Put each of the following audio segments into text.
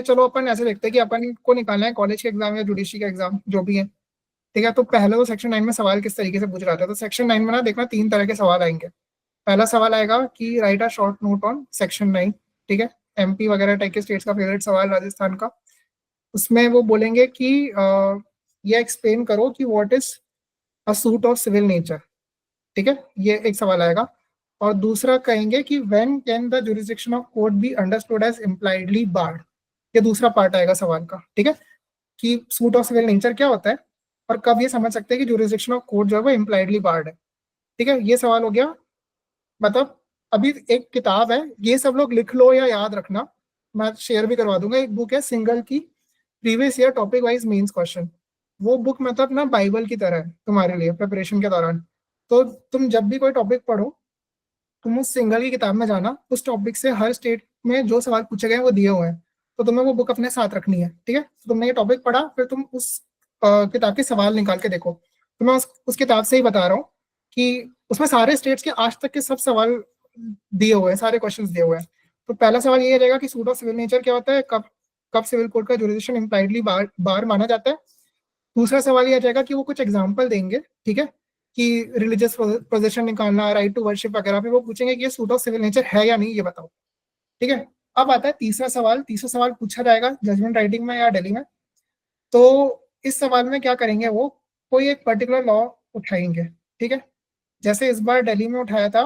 चलो अपन ऐसे देखते हैं कि अपन को निकालना है कॉलेज के एग्जाम या जुडिशरी का एग्जाम जो भी है। ठीक है, तो पहले तो सेक्शन 9 में सवाल किस तरीके से पूछ रहा था, तो सेक्शन 9 में ना देखना तीन तरह के सवाल आएंगे। पहला सवाल आएगा कि right a short note on section 9। ठीक है, एमपी वगैरह टाइप के स्टेट्स का फेवरेट सवाल राजस्थान का। उसमें वो बोलेंगे कि ये एक्सप्लेन करो कि what is a suit of civil nature. ठीक है, ये एक सवाल आएगा। और दूसरा कहेंगे कि when can the jurisdiction of court be understood as impliedly barred. ये दूसरा पार्ट आएगा सवाल का। ठीक है, कि सूट ऑफ सिविल नेचर क्या होता है और कब ये समझ सकते हैं कि जुरिस्डिक्शन ऑफ कोर्ट जो है वो इम्प्लाइडली बार्ड है। ठीक है, ये सवाल हो गया। मतलब अभी एक किताब है, ये सब लोग लिख लो या याद रखना, मैं शेयर भी करवा दूंगा। एक बुक है सिंगल की, previous year topic wise mains question. वो बुक मतलब ना बाइबल की तरह है तुम्हारे लिए प्रिपरेशन के दौरान। तो तुम जब भी कोई टॉपिक पढ़ो, तुम उस सिंगल की किताब में जाना, उस टॉपिक से हर स्टेट में जो सवाल पूछे गए हैं वो दिए हुए हैं, तो तुम्हें वो बुक अपने साथ रखनी है। ठीक है, तो तुमने ये टॉपिक पढ़ा, फिर तुम उस किताब के सवाल निकाल के देखो। तो मैं उस किताब से ही बता रहा हूँ कि उसमें सारे स्टेट्स के आज तक के सब सवाल दिए हुए हैं, सारे क्वेश्चंस दिए हुए हैं। तो पहला सवाल ये रहेगा कि सूट ऑफ सिविल नेचर क्या होता है, कब कब सिविल कोड का जुरिडिक्शन इम्प्लाइडली बार माना जाता है। दूसरा सवाल ये रहेगा कि वो कुछ एग्जाम्पल देंगे। ठीक है, कि रिलीजियस पोजीशन निकालना, राइट टू वर्शिप वगैरह, पे वो पूछेंगे कि ये सूट ऑफ सिविल नेचर है या नहीं, ये बताओ। ठीक है, अब आता है तीसरा सवाल। तीसरा सवाल पूछा जाएगा जजमेंट राइटिंग में या डेली में। तो इस सवाल में क्या करेंगे, वो कोई एक पर्टिकुलर लॉ उठाएंगे। ठीक है, जैसे इस बार दिल्ली में उठाया था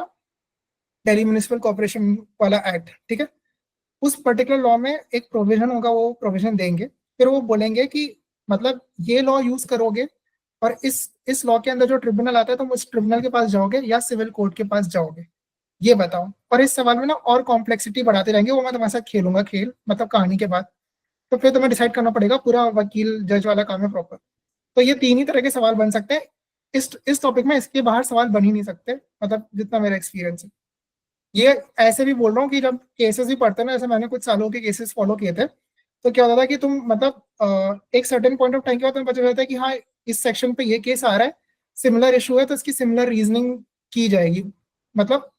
दिल्ली म्यूनिसिपल कॉर्पोरेशन वाला एक्ट। ठीक है, उस पर्टिकुलर लॉ में एक प्रोविजन होगा, वो प्रोविजन देंगे। फिर वो बोलेंगे कि मतलब ये लॉ यूज करोगे और इस लॉ के अंदर जो ट्रिब्यूनल आता है, तुम उस ट्रिब्यूनल के पास जाओगे या सिविल कोर्ट के पास जाओगे, ये बताओ। और इस सवाल में ना और कॉम्प्लेक्सिटी बढ़ाते रहेंगे, वो मैं तुम्हारे साथ खेलूंगा खेल, मतलब कहानी के बाद। तो फिर तुम्हें डिसाइड करना पड़ेगा, पूरा वकील जज वाला काम है प्रॉपर। तो ये तीन ही तरह के सवाल बन सकते हैं इस टॉपिक में, इसके बाहर सवाल बन ही नहीं सकते, मतलब जितना मेरा एक्सपीरियंस है। ये ऐसे भी बोल रहा हूँ कि जब केसेस भी पढ़ते हैं ना, ऐसे मैंने कुछ सालों के केसेस फॉलो किए थे, तो क्या होता था कि तुम मतलब एक सर्टेन पॉइंट ऑफ टाइम के बाद तुम्हें पता चलता है कि हाँ, इस सेक्शन पे ये केस आ रहा है, सिमिलर इशू है, तो इसकी सिमिलर रीजनिंग की जाएगी। मतलब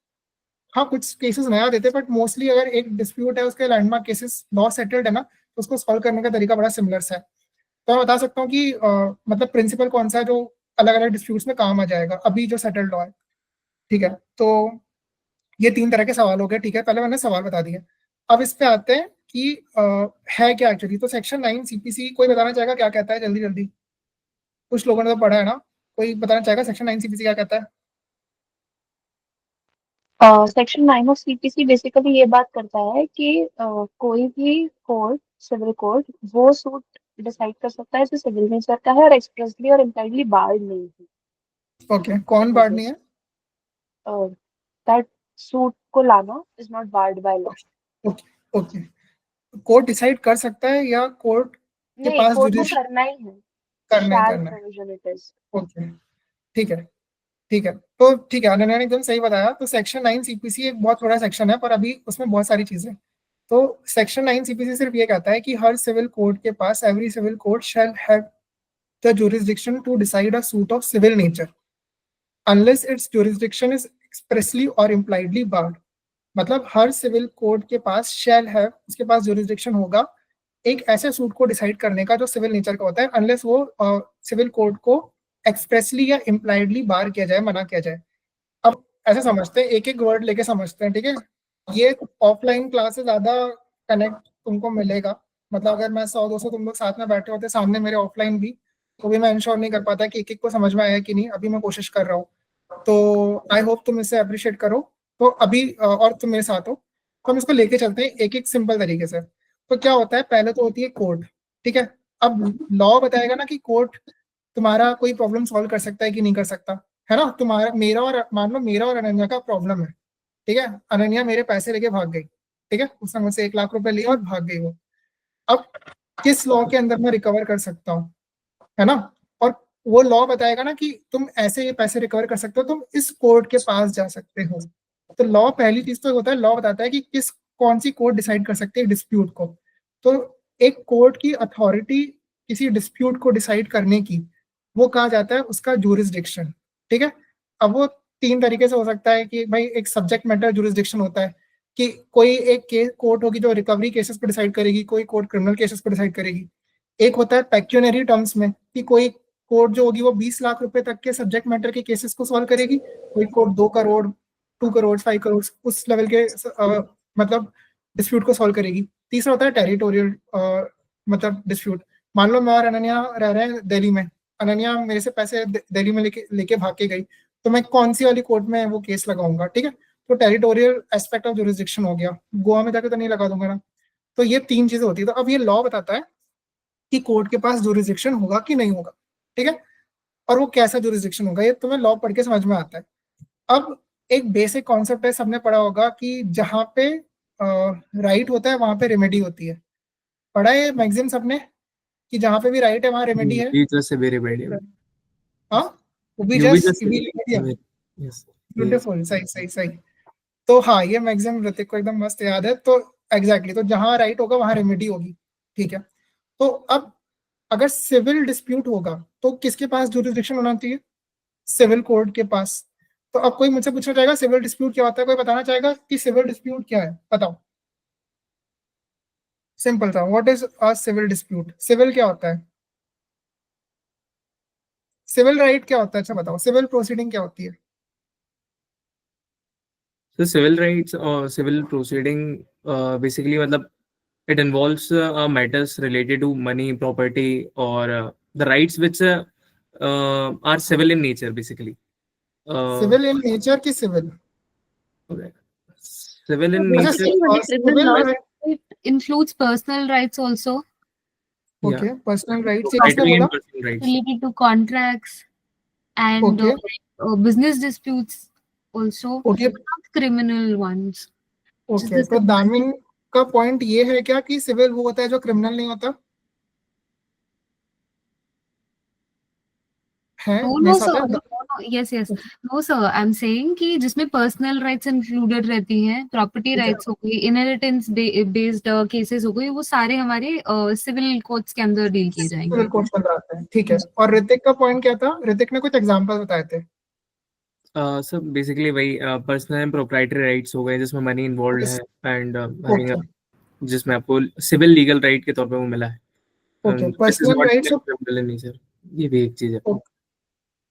हाँ, कुछ केसेस नया देते हैं, बट मोस्टली अगर एक डिस्प्यूट है, उसके लैंडमार्क केसेस लॉ सेटल्ड है ना, तो उसको सॉल्व करने का तरीका बड़ा सिमिलर सा है। तो मैं बता सकता हूँ कि मतलब प्रिंसिपल कौन सा है जो अलग अलग डिस्प्यूट्स में काम आ जाएगा, अभी जो सेटल्ड लॉ है। ठीक है, तो ये तीन तरह के सवाल हो गए। ठीक है, पहले मैंने सवाल बता दिए। अब इस पे आते हैं कि है क्या एक्चुअली। तो सेक्शन 9 सीपीसी कोई बताना चाहेगा क्या कहता है, जल्दी जल्दी। कुछ लोगों ने तो पढ़ा है ना, कोई बताना चाहेगा सेक्शन 9 सीपीसी क्या कहता है। सेक्शन 9 ऑफ सीपीसी बेसिकली ये बात करता है कि कोई भी कोर्ट, सिविल कोर्ट, वो सूट डिसाइड कर सकता है जो सिविल नेचर का है और एक्सप्रेसली और इम्प्लाइडली बार्ड नहीं है। ओके, कौन वो बार्ड जो नहीं है। दैट सूट को लाना is not barred by law. Okay okay, court decide कर सकता है या कोर्ट के नहीं, पास कोर्ट को जुडिश करना ही है। करना ही शैल करना है। Provision it is. ओके, ठीक है। ठीक है, तो ठीक है, अनन्या ने एकदम सही बताया। तो सेक्शन 9 सीपीसी एक बहुत बड़ा सेक्शन है, पर अभी उसमें बहुत सारी चीजें। तो सेक्शन 9 सीपीसी सिर्फ ये कहता है कि हर सिविल कोर्ट के पास, every civil court shall have the jurisdiction to decide a suit of civil nature unless its jurisdiction is expressly or impliedly barred। मतलब हर सिविल कोर्ट के पास शैल है, उसके पास jurisdiction होगा एक ऐसे सूट को डिसाइड करने का जो सिविल नेचर का होता है, अनलेस वो सिविल कोर्ट को एक्सप्रेसली या इम्प्लाइडली बार किया जाए, मना किया जाए। अब ऐसे समझते हैं, एक एक वर्ड लेके समझते हैं। ठीक है, ये ऑफलाइन क्लास से ज्यादा कनेक्ट तुमको मिलेगा। मतलब अगर मैं 100 200 तुम लोग साथ में बैठे होते सामने मेरे ऑफलाइन भी, तो भी मैं इंश्योर नहीं कर पाता कि एक एक को समझ में आया कि नहीं। अभी मैं कोशिश कर रहा हूँ, तो आई होप तुम इसे अप्रिशिएट करो। तो अभी और तुम मेरे साथ हो, तो हम इसको लेके चलते हैं एक एक सिंपल तरीके से। तो क्या होता है, पहले तो होती है कोर्ट। ठीक है, अब लॉ बताएगा ना कि कोर्ट तुम्हारा कोई प्रॉब्लम सॉल्व कर सकता है कि नहीं कर सकता, है ना। तुम्हारा मेरा और मान लो मेरा और अनन्या का प्रॉब्लम है। ठीक है, अनन्या मेरे पैसे लेके भाग गई। ठीक है, उसने मुझसे 1 लाख रुपए लिए और भाग गई वो। अब किस लॉ के अंदर मैं रिकवर कर सकता हूँ, है ना। और वो लॉ बताएगा ना कि तुम ऐसे ये पैसे रिकवर कर सकते हो, तुम इस कोर्ट के पास जा सकते हो। तो लॉ पहली चीज तो होता है, लॉ बताता है कि कौन सी कोर्ट डिसाइड कर सकती है डिस्प्यूट को। तो एक कोर्ट की अथॉरिटी किसी डिस्प्यूट को डिसाइड करने की, वो कहा जाता है उसका जूरिसडिक्शन। ठीक है, अब वो तीन तरीके से हो सकता है कि भाई एक सब्जेक्ट मैटर जुरिस्डिक्शन होता है, कि कोई एक कोर्ट होगी जो रिकवरी केसेस पर डिसाइड करेगी, कोई कोर्ट क्रिमिनल केसेस पर डिसाइड करेगी। एक होता है पेक्यूनरी टर्म्स में कि कोई कोर्ट जो होगी वो 20 लाख रुपए तक के सब्जेक्ट मैटर के केसेस को सॉल्व करेगी, कोई कोर्ट 2 करोड़, 2 करोड़, 5 करोड़ उस लेवल के मतलब डिस्प्यूट को सॉल्व करेगी। तीसरा होता है टेरिटोरियल मतलब डिस्प्यूट। मान लो मैं और अनन्या रह रहे हैं दिल्ली में, अनन्या मेरे से पैसे दिल्ली में लेके भाग के गई, तो मैं कौन सी वाली कोर्ट में वो केस लगाऊंगा, ठीक है। तो टेरिटोरियल एस्पेक्ट ऑफ जुरिस्डिक्शन हो गया, गोवा में जाके तो नहीं लगा दूंगा ना। तो ये 3 चीजें होती है। तो अब ये लॉ बताता है कि कोर्ट के पास जुरिस्डिक्शन होगा कि नहीं होगा, ठीक है। और वो कैसा जुरिस्डिक्शन होगा ये तुम्हें लॉ पढ़ के समझ में आता है। अब एक बेसिक कॉन्सेप्ट है, सबने पढ़ा होगा कि जहां पे राइट होता है वहां पे रेमेडी होती है। पढ़ा है मैक्सिम सबने कि जहां पे भी राइट है वहां रेमेडी है। You just very bad. हाँ, वो भी You be just just remedy है। yes. ब्यूटीफुल, सही सही सही। तो हाँ, ये मैक्सिम ऋतिक को एकदम मस्त याद है। तो एग्जैक्टली, तो जहां राइट होगा वहां रेमेडी होगी, ठीक है। तो अब अगर सिविल डिस्प्यूट होगा तो किसके पास जुरिस्डिक्शन होना चाहिए? सिविल कोर्ट के पास। तो अब कोई मुझसे पूछना चाहेगा सिविल डिस्प्यूट क्या होता है, कोई बताना चाहेगा कि सिविल डिस्प्यूट क्या है? बताओ, सिंपल था। What is a civil dispute? Civil क्या होता है? सिविल राइट क्या होता है? अच्छा बताओ, सिविल प्रोसीडिंग क्या होती है? So civil rights or civil proceeding basically मतलब it involves matters related to money, property or the rights which are civil in nature basically. Civil in nature की सिविल? Civil in अच्छा, nature. Basically, with criminal civil laws, it includes personal rights also, Yeah. Okay, personal rights ये Right किसने to बोला? personal rights. related to contracts and okay business disputes also, okay not criminal ones. Which is okay, the तो civil. दामिन का point ये है क्या कि civil वो होता है जो क्रिमिनल नहीं होता है? No, मेरे no, sir. साथ है No, no, yes, yes. No, sir. I'm saying कि जिसमें personal rights included रहती हैं, property rights हो गई, inheritance based cases हो गई, वो सारे हमारे civil courts के अंदर डील किए जाएंगे. सिविल कोर्ट में आते हैं, ठीक है। और ऋतिक का पॉइंट क्या था? ऋतिक ने कुछ एग्जांपल बताए थे। So basically वही पर्सनल एंड प्रोप्राइटरी राइट्स हो गए जिसमें मनी इन्वॉल्व है एंड ओके जिसमें आपको सिविल लीगल राइट के तौर पे वो मिला है। Okay, This is personal not rights. criminal in nature. ये भी एक चीज है।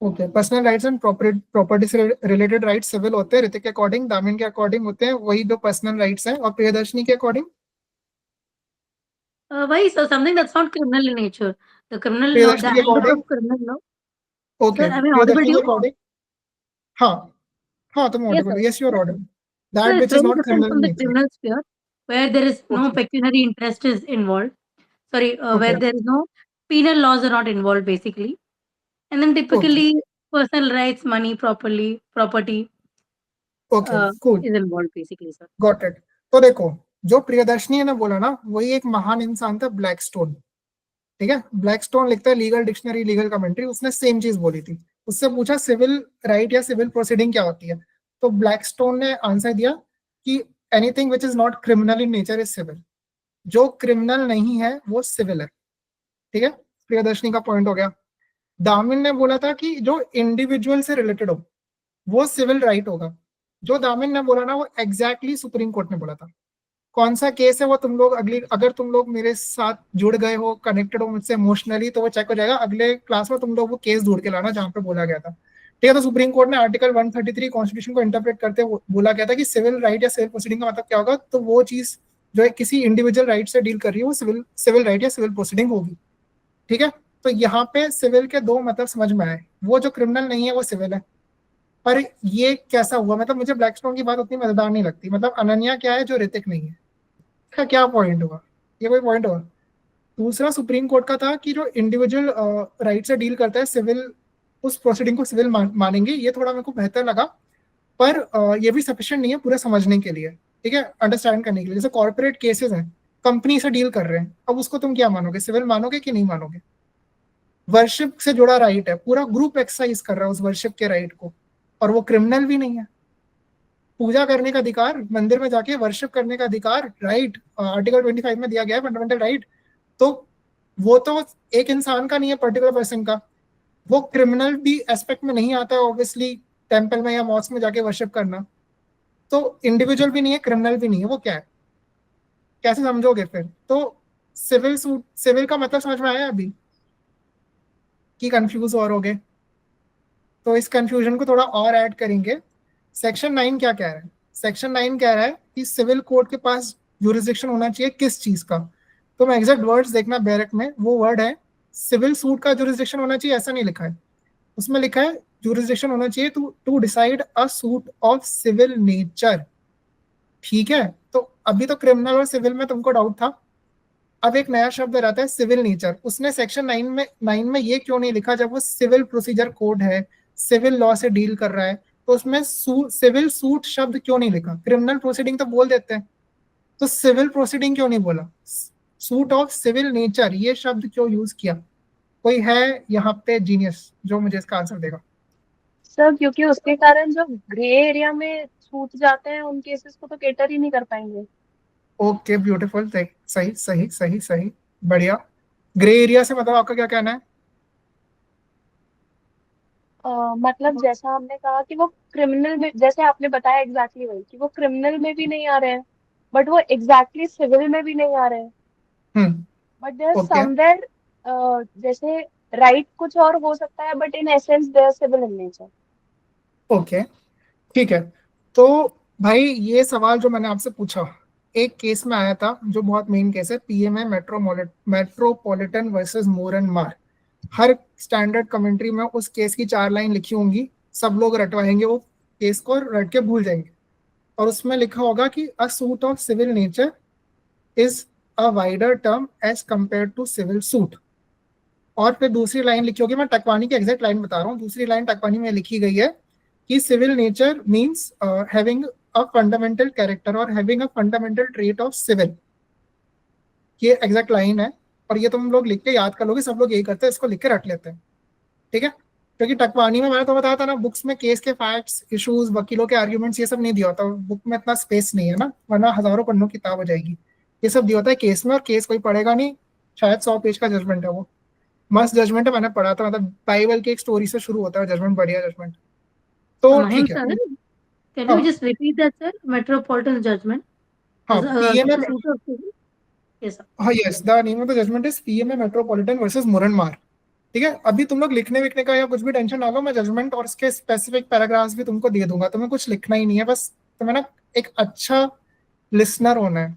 Okay, personal rights and property से रिलेटेड राइट्स सिविल होते हैं ऋतिक के अकॉर्डिंग, दामिन के अकॉर्डिंग होते हैं वही जो पर्सनल राइट्स हैं, और प्रियदर्शनी के according? Why? So something that's not criminal in nature. The criminal law, the Priyadarshini के idea according? of criminal law. Okay, Sir, am I audible Priyadarshini to के you? अकॉर्डिंग? हाँ हाँ, तुम Yes, ऑडिबल sir. हो, yes you are audible. So that it's which is very not different criminal from in the nature. criminal sphere, where there is no okay pecuniary interest is involved. Sorry, okay where there is no penal laws are not involved basically. And then okay typically personal rights, money, property okay, cool, is involved basically, sir. Got it. तो देखो, जो प्रियदर्शनी ने बोला ना, वही एक महान इंसान था, ब्लैकस्टोन, ठीक है। ब्लैकस्टोन लिखता है लीगल डिक्शनरी, लीगल कमेंट्री, उसने सेम चीज बोली थी। उससे पूछा सिविल राइट या सिविल प्रोसीडिंग क्या होती है, तो ब्लैकस्टोन ने आंसर दिया कि anything which is not criminal in nature is civil. जो क्रिमिनल नहीं है वो सिविल है, ठीक है। प्रियदर्शनी का पॉइंट हो गया। दामिन ने बोला था कि जो इंडिविजुअल से रिलेटेड हो वो सिविल राइट होगा। जो दामिन ने बोला ना, वो एग्जैक्टली सुप्रीम कोर्ट ने बोला था। कौन सा केस है वो तुम लोग अगली, अगर तुम लोग मेरे साथ जुड़ गए हो, कनेक्टेड हो मुझसे इमोशनली, तो वो चेक हो जाएगा अगले क्लास में। तुम लोग वो केस ढूंढ के लाना जहां पे बोला गया था, ठीक है। तो सुप्रीम कोर्ट ने आर्टिकल 133 कॉन्स्टिट्यूशन को इंटरप्रेट करते हुए बोला गया था कि सिविल राइट या सिविल प्रोसीडिंग का मतलब क्या होगा, तो वो चीज जो है किसी इंडिविजुअल राइट से डील कर रही है वो सिविल राइट या सिविल प्रोसीडिंग होगी, ठीक है। तो यहाँ पे सिविल के 2 मतलब समझ में आए, वो जो क्रिमिनल नहीं है वो सिविल है। पर ये कैसा हुआ? मतलब मुझे ब्लैकस्टोन की बात उतनी मजेदार नहीं लगती। मतलब अनन्या क्या है जो ऋतिक नहीं है, का क्या पॉइंट हुआ? ये कोई पॉइंट हुआ? दूसरा सुप्रीम कोर्ट का था कि जो इंडिविजुअल राइट से डील करता है सिविल, उस प्रोसीडिंग को सिविल मानेंगे। ये थोड़ा मेरे को बेहतर लगा, पर ये भी सफिशिएंट नहीं है पूरा समझने के लिए, ठीक है, अंडरस्टैंड करने के लिए। जैसे कॉर्पोरेट केसेस हैं, कंपनी से डील कर रहे हैं, अब उसको तुम क्या मानोगे, सिविल मानोगे कि नहीं मानोगे? वर्शिप से जुड़ा राइट है, पूरा ग्रुप एक्सरसाइज कर रहा है उस वर्शिप के राइट को, और वो क्रिमिनल भी नहीं है। पूजा करने का अधिकार, मंदिर में जाके वर्शिप करने का अधिकार, राइट, आर्टिकल 25 में दिया गया है, फंडामेंटल राइट। तो वो तो एक इंसान का नहीं है, पर्टिकुलर पर्सन का। वो क्रिमिनल भी एस्पेक्ट में नहीं आता है ऑब्वियसली, टेंपल में या मॉस्क में जाके वर्शिप करना। तो इंडिविजुअल भी नहीं है, क्रिमिनल भी नहीं है, वो क्या है, कैसे समझोगे फिर? तो सिविल सूट, सिविल का मतलब समझ में आया अभी कि कंफ्यूज और हो गए? तो इस कंफ्यूजन को थोड़ा और ऐड करेंगे। सेक्शन 9 क्या कह रहा है? सेक्शन 9 कह रहा है कि सिविल कोर्ट के पास जुरिस्डिक्शन होना चाहिए किस चीज का। तो मैं एग्जैक्ट वर्ड्स देखना बैरक में, वो वर्ड है सिविल सूट का जुरिस्डिक्शन होना चाहिए, ऐसा नहीं लिखा है उसमें, लिखा है जुरिस्डिक्शन होना चाहिए to decide a suit of civil nature. ठीक है, तो अभी तो क्रिमिनल और सिविल में तुमको डाउट था, अब एक नया शब्द रहता है सिविल नेचर। उसने सेक्शन 9 में ये क्यों नहीं लिखा? जब वो सिविल प्रोसीजर कोड है, सिविल लॉ से डील कर रहा है, तो उसमें सिविल सूट शब्द क्यों नहीं लिखा? क्रिमिनल प्रोसीडिंग तो बोल देते हैं, तो सिविल प्रोसीडिंग क्यों नहीं बोला? सूट ऑफ सिविल नेचर ये शब्द क्यों यूज किया? कोई है यहाँ पे जीनियस जो मुझे इसका आंसर देगा? सर क्योंकि उसके कारण जो ग्रे एरिया में छूट जाते हैं उन केसेस को तो केटर ही नहीं कर पाएंगे। ओके, ब्यूटीफुल, सही सही सही सही, बढ़िया। ग्रे एरिया से मतलब आपका क्या कहना है? मतलब जैसा हमने कहा कि वो क्रिमिनल में, जैसे आपने बताया एग्जैक्टली वही कि वो क्रिमिनल में भी नहीं आ रहे हैं, बट वो एग्जैक्टली सिविल में भी नहीं आ रहे हैं, hmm, but there okay somewhere, जैसे राइट कुछ और हो सकता है but in essence there civil in nature. Okay, ठीक है। तो भाई ये सवाल जो मैंने आपसे पूछा एक केस में आया था जो बहुत मेन केस है, PMA metropolitan versus more and मार। हर स्टैंडर्ड कमेंट्री में उस केस की 4 लाइन लिखी होंगी, सब लोग रटवाएंगे वो केस को, रट के भूल जाएंगे, और उसमें लिखा होगा कि a suit of civil nature is a wider term as compare to civil suit. और फिर दूसरी लाइन लिखी होगी, मैं टकवानी की एग्जैक्ट लाइन बता रहा हूँ, दूसरी लाइन टकवानी में लिखी गई है कि civil nature means having a fundamental character और having a fundamental trait of civil. ये एग्जैक्ट लाइन है, और ये तुम लोग लिख के याद कर लोगे, सब लोग यही करते हैं, इसको लिख के रख लेते हैं, ठीक है? क्योंकि टकवानी में मैंने तो बताया था ना, बुक्स में केस के फैक्ट्स, इश्यूज, वकीलों के आर्ग्यूमेंट्स ये सब नहीं दिया होता, बुक में इतना स्पेस नहीं है ना, वरना हजारों पन्नों की किताब हो जाएगी। ये सब दिया होता है केस में, और केस कोई पढ़ेगा नहीं, शायद 100 पेज का जजमेंट है वो, मस्त जजमेंट है, मैंने पढ़ा था, मतलब बाइबल की एक स्टोरी से शुरू होता है जजमेंट, बढ़िया जजमेंट। तो Mahim ठीक है। sir, can you हाँ just repeat that, sir? Metropolitan judgment. हाँ, PMA, Civil suit of civil. Yes, sir. हाँ yes, the name of the judgment is PMA metropolitan versus मुरनमार। ठीक है, अभी तुम लोग लिखने विखने का या कुछ भी टेंशन ना लो, मैं जजमेंट और इसके स्पेसिफिक पैराग्राफ्स भी तुमको दे दूंगा, तुम्हें कुछ लिखना ही नहीं है, बस तुम्हें ना एक अच्छा लिसनर होना है।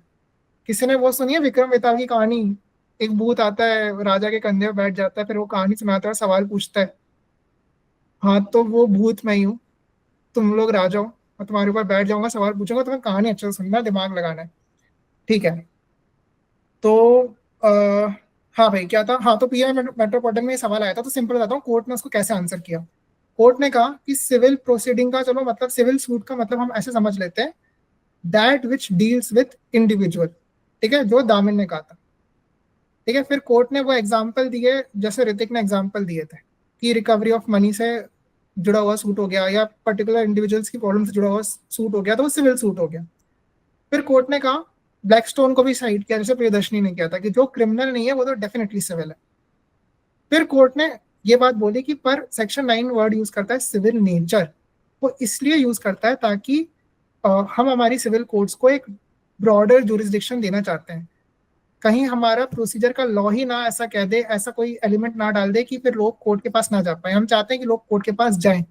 किसी ने वो सुनी है विक्रम बेताल की कहानी? एक भूत आता है, राजा के कंधे पर बैठ जाता है, फिर वो कहानी सुनाता है और सवाल पूछता है। हाँ, तो वो भूत मैं ही हूँ, तुम लोग राजा हो, मैं तुम्हारे ऊपर बैठ जाऊंगा, सवाल पूछूंगा, तुम्हें कहानी अच्छे से सुनना है, दिमाग लगाना है, ठीक है? तो आ, हाँ भाई, क्या था? हाँ, तो पीएम मेट्रोपॉलिटन में ये सवाल आया था, तो सिंपल बताता हूँ कोर्ट ने उसको कैसे आंसर किया। कोर्ट ने कहा कि सिविल प्रोसीडिंग का, चलो मतलब सिविल सूट का मतलब हम ऐसे समझ लेते हैं, that which deals with individual, ठीक है, जो दामिन ने कहा था, ठीक है? फिर कोर्ट ने वो एग्जाम्पल दिए, जैसे ऋतिक ने एग्जाम्पल दिए थे कि रिकवरी ऑफ मनी से जुड़ा हुआ सूट हो गया, या पर्टिकुलर इंडिविजुअल्स की प्रॉब्लम से जुड़ा हुआ सूट हो गया, तो वो सिविल सूट हो गया। फिर कोर्ट ने कहा, ब्लैकस्टोन को भी साइड किया, जैसे प्रियदर्शनी ने किया था, कि जो क्रिमिनल नहीं है वो तो डेफिनेटली सिविल है। फिर कोर्ट ने ये बात बोली कि पर सेक्शन 9 वर्ड यूज करता है सिविल नेचर, वो इसलिए यूज करता है ताकि हम हमारी सिविल कोर्ट्स को एक ब्रॉडर जुरिस्डिक्शन देना चाहते हैं। कहीं हमारा प्रोसीजर का लॉ ही ना ऐसा कह दे, ऐसा कोई एलिमेंट ना डाल दे कि फिर लोग कोर्ट के पास ना जा पाए, हम चाहते हैं कि लोग कोर्ट के पास जाएं।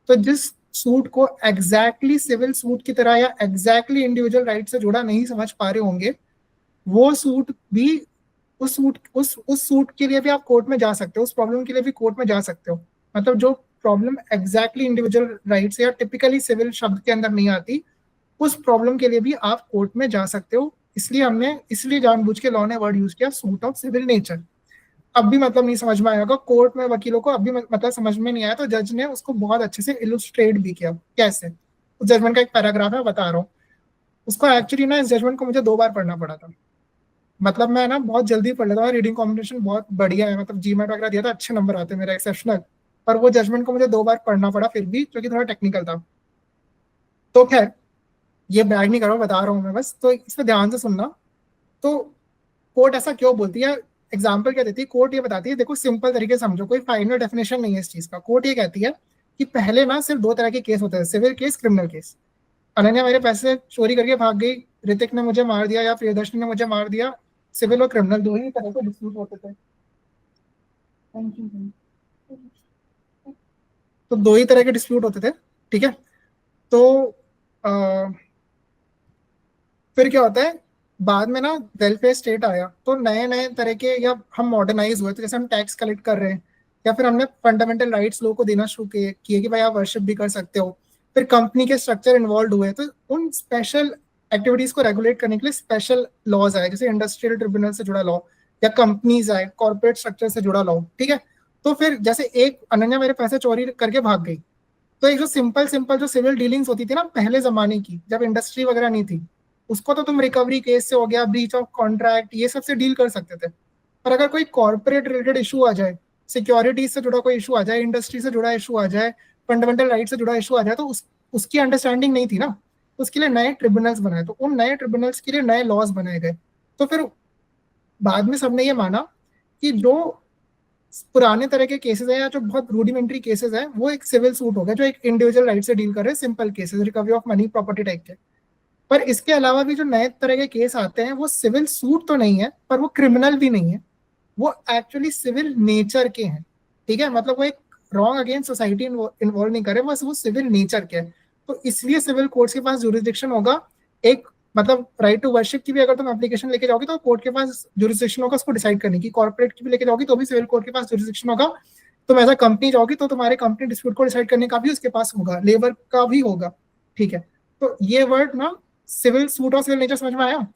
तो जिस सूट को एग्जैक्टली सिविल सूट की तरह या एग्जैक्टली इंडिविजुअल राइट से जुड़ा नहीं समझ पा रहे होंगे, वो सूट भी, उस सूट के लिए भी आप कोर्ट में जा सकते हो, उस प्रॉब्लम के लिए भी कोर्ट में जा सकते हो। मतलब जो प्रॉब्लम एग्जैक्टली इंडिविजुअल राइट या टिपिकली सिविल शब्द के अंदर नहीं आती, उस प्रॉब्लम के लिए भी आप कोर्ट में जा सकते हो। इसलिए जानबूझ के लॉ ने वर्ड यूज किया सूट ऑफ सिविल नेचर। अब भी मतलब नहीं समझ में आया होगा कोर्ट में वकीलों को, अब भी मतलब समझ में नहीं आया, तो जज ने उसको बहुत अच्छे से इलुस्ट्रेट भी किया। कैसे? उस जजमेंट का एक पैराग्राफ है, बता रहा हूँ उसको। एक्चुअली ना इस जजमेंट को मुझे 2 बार पढ़ना पड़ा था, मतलब मैं ना बहुत जल्दी पढ़ लेता हूँ, रीडिंग कॉम्बिनेशन बहुत बढ़िया है, मतलब जीमेट वगैरह दिया था, अच्छे नंबर आते मेरे, एक्सेप्शनल। पर वो जजमेंट को मुझे 2 बार पढ़ना पड़ा फिर भी, क्योंकि थोड़ा टेक्निकल था। तो खैर, ये बैग नहीं करो, बता रहा हूँ मैं बस, तो इस पर ध्यान से सुनना। तो कोर्ट ऐसा क्यों बोलती है, एग्जाम्पल क्या देती है कोर्ट? ये बताती है, देखो सिंपल तरीके से समझो, कोई फाइनल डेफिनेशन नहीं है इस चीज का। कोर्ट ये कहती है कि पहले ना सिर्फ 2 तरह के केस होते हैं, civil case, criminal case. Ananya मेरे पैसे चोरी करके भाग गई, ऋतिक ने मुझे मार दिया या प्रियदर्शनी ने मुझे मार दिया, सिविल और क्रिमिनल दो ही तरह के डिस्प्यूट होते थे। तो दो ही तरह के डिस्प्यूट होते थे, ठीक है। तो फिर क्या होता है, बाद में ना वेलफेयर स्टेट आया, तो नए नए तरह के, या हम मॉडर्नाइज हुए, तो जैसे हम टैक्स कलेक्ट कर रहे हैं, या फिर हमने फंडामेंटल राइट्स लोगों को देना शुरू किए कि भाई आप वर्शिप भी कर सकते हो। फिर कंपनी के स्ट्रक्चर इन्वॉल्व हुए, तो उन स्पेशल एक्टिविटीज को रेगुलेट करने के लिए स्पेशल लॉज आए, जैसे इंडस्ट्रियल ट्रिब्यूनल से जुड़ा लॉ, या कंपनीज आए, कॉर्पोरेट स्ट्रक्चर से जुड़ा लॉ, ठीक है। तो फिर जैसे एक अनन्या मेरे पैसे चोरी करके भाग गई, तो एक जो सिंपल सिंपल जो सिविल डीलिंग्स होती थी ना पहले जमाने की, जब इंडस्ट्री वगैरह नहीं थी, उसको तो तुम रिकवरी केस से हो गया, ब्रीच ऑफ कॉन्ट्रैक्ट, ये सब से डील कर सकते थे। पर अगर कोई कॉर्पोरेट रिलेटेड इशू आ जाए, सिक्योरिटी से जुड़ा कोई इशू आ जाए, इंडस्ट्री से जुड़ा इशू आ जाए, फंडामेंटल राइट से जुड़ा इशू आ जाए, तो उसकी अंडरस्टैंडिंग नहीं थी ना, उसके लिए नए ट्रिब्यूनल्स बनाए, तो उन नए ट्रिब्यूनल्स के लिए नए लॉज बनाए गए। तो फिर बाद में सबने ये माना कि जो पुराने तरह के केसेस हैं या जो बहुत रूडिमेंट्री केसेस हैं, वो एक सिविल सूट हो गया, जो एक इंडिविजुअल राइट से डील कर रहे हैं, simple cases, recovery of money, property type के। पर इसके अलावा भी जो नए तरह के केस आते हैं, वो सिविल सूट तो नहीं है, पर वो क्रिमिनल भी नहीं है, वो एक्चुअली सिविल नेचर के हैं, ठीक है। मतलब वो एक रॉन्ग अगेंस्ट सोसाइटी इन्वॉल्व नहीं करे, बस वो सिविल नेचर के है। तो इसलिए सिविल कोर्ट्स के पास जुरिस्डिक्शन होगा। एक मतलब राइट टू वर्शिप की भी अगर तुम एप्लीकेशन लेके जाओगे तो कोर्ट के पास जुरिस्डिक्शन होगा उसको डिसाइड करने की। कॉर्पोरेट की भी लेके जाओगी तो भी सिविल कोर्ट के पास जुरिस्डिक्शन होगा। तुम एज अ कंपनी जाओगी तो तुम्हारे कंपनी डिस्प्यूट को डिसाइड करने का भी उसके पास होगा, लेबर का भी होगा, ठीक है। तो ये वर्ड ना सिविल सूट और सिविल नेचर समझ में आया।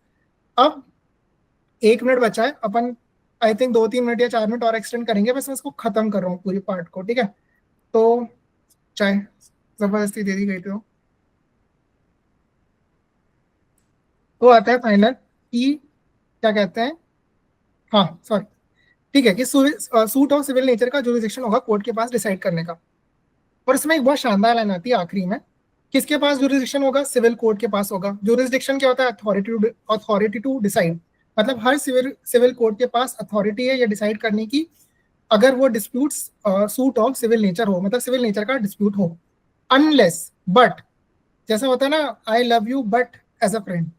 अब 1 मिनट बचा है, अपन आई थिंक 2-3 मिनट या 4 मिनट और एक्सटेंड करेंगे, बस मैं इसको खत्म कर रहा हूँ पूरी पार्ट को, ठीक है। तो चाहे जबरदस्ती दे दी गई थी तो आता है फाइनल कि क्या कहते हैं, हाँ सॉरी, ठीक है, कि सूट ऑफ सिविल नेचर का जुरिस्डिक्शन होगा कोर्ट के पास डिसाइड करने का। और इसमें एक बहुत शानदार लाइन आती है आखिरी में, किसके पास जुरिस्डिक्शन होगा, सिविल कोर्ट के पास होगा। जुरिस्डिक्शन क्या होता है, अथॉरिटी टू डिसाइड, मतलब हर सिविल कोर्ट के पास अथॉरिटी है ये डिसाइड करने की, अगर वो disputes suit of civil nature हो, मतलब सिविल नेचर का डिस्प्यूट हो। अनलेस, बट, जैसा होता है ना I love you but as a friend,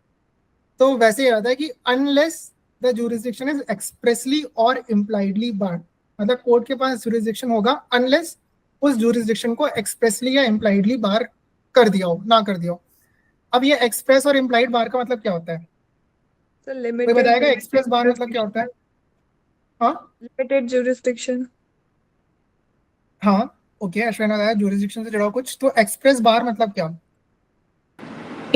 तो वैसे ही रहता है कि unless the jurisdiction is expressly और इम्प्लाइडली बार्ड, मतलब कोर्ट के पास जुरिस्डिक्शन होगा अनलेस उस जुरिस्डिक्शन को एक्सप्रेसली या इम्प्लाइडली बार कर दिया हो, ना कर दिया हो। अब ये एक्सप्रेस और इम्प्लाइड बार का मतलब क्या होता है, कोई बताएगा एक्सप्रेस बार मतलब क्या होता है? हाँ लिमिटेड जुरिस्डिक्शन। हाँ ओके, अश्विन बताया जुरिस्डिक्शन से जुड़ा कुछ, तो एक्सप्रेस बार मतलब क्या?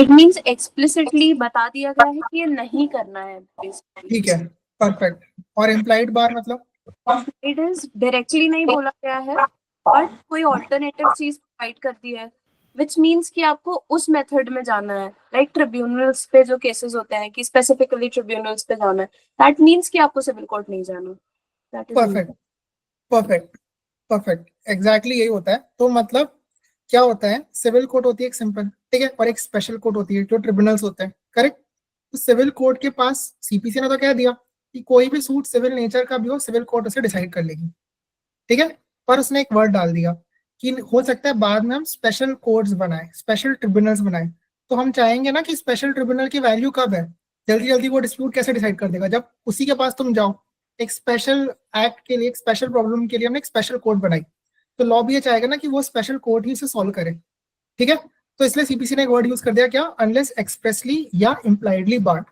इट मीन्स एक्सप्लिसिटली बता दिया गया है कि ये नहीं करना है basically. ठीक है, परफेक्ट। और इम्प्लाइड बार मतलब? इट इज डायरेक्टली नहीं बोला गया है बट कोई ऑल्टरनेटिव चीज प्रोवाइड कर दी है, विच मीन्स कि आपको उस मेथड में जाना है, लाइक ट्रिब्यूनल्स पे जो केसेस होते हैं कि स्पेसिफिकली ट्रिब्यूनल्स पे जाना है, दैट मीन्स कि आपको सिविल कोर्ट नहीं जाना। That is perfect perfect perfect, exactly यही होता है। तो मतलब क्या होता है, सिविल कोर्ट होती है एक सिंपल, ठीक है, और एक स्पेशल कोर्ट होती है जो ट्रिब्यूनल्स होते हैं, करेक्ट। तो सिविल कोर्ट के पास सीपीसी ने तो कह दिया कि कोई भी सूट सिविल नेचर का भी हो सिविल कोर्ट उसे डिसाइड कर लेगी, ठीक है। पर उसने एक वर्ड डाल दिया कि हो सकता है बाद में हम स्पेशल कोर्ट्स बनाए, स्पेशल ट्रिब्यूनल्स बनाए। तो हम चाहेंगे ना कि स्पेशल ट्रिब्यूनल की वैल्यू कब है, जल्दी जल्दी वो डिस्प्यूट कैसे डिसाइड कर देगा, जब उसी के पास तुम जाओ। एक स्पेशल एक्ट के लिए, एक स्पेशल प्रॉब्लम के लिए हमने एक स्पेशल कोर्ट बनाई, तो लॉ भी ये चाहेगा ना कि वो स्पेशल कोर्ट ही उसे सॉल्व करे, ठीक है। तो इसलिए सीपीसी ने एक वर्ड यूज कर दिया, क्या, अनलेस एक्सप्रेसली या इम्प्लाइडली बार्ड,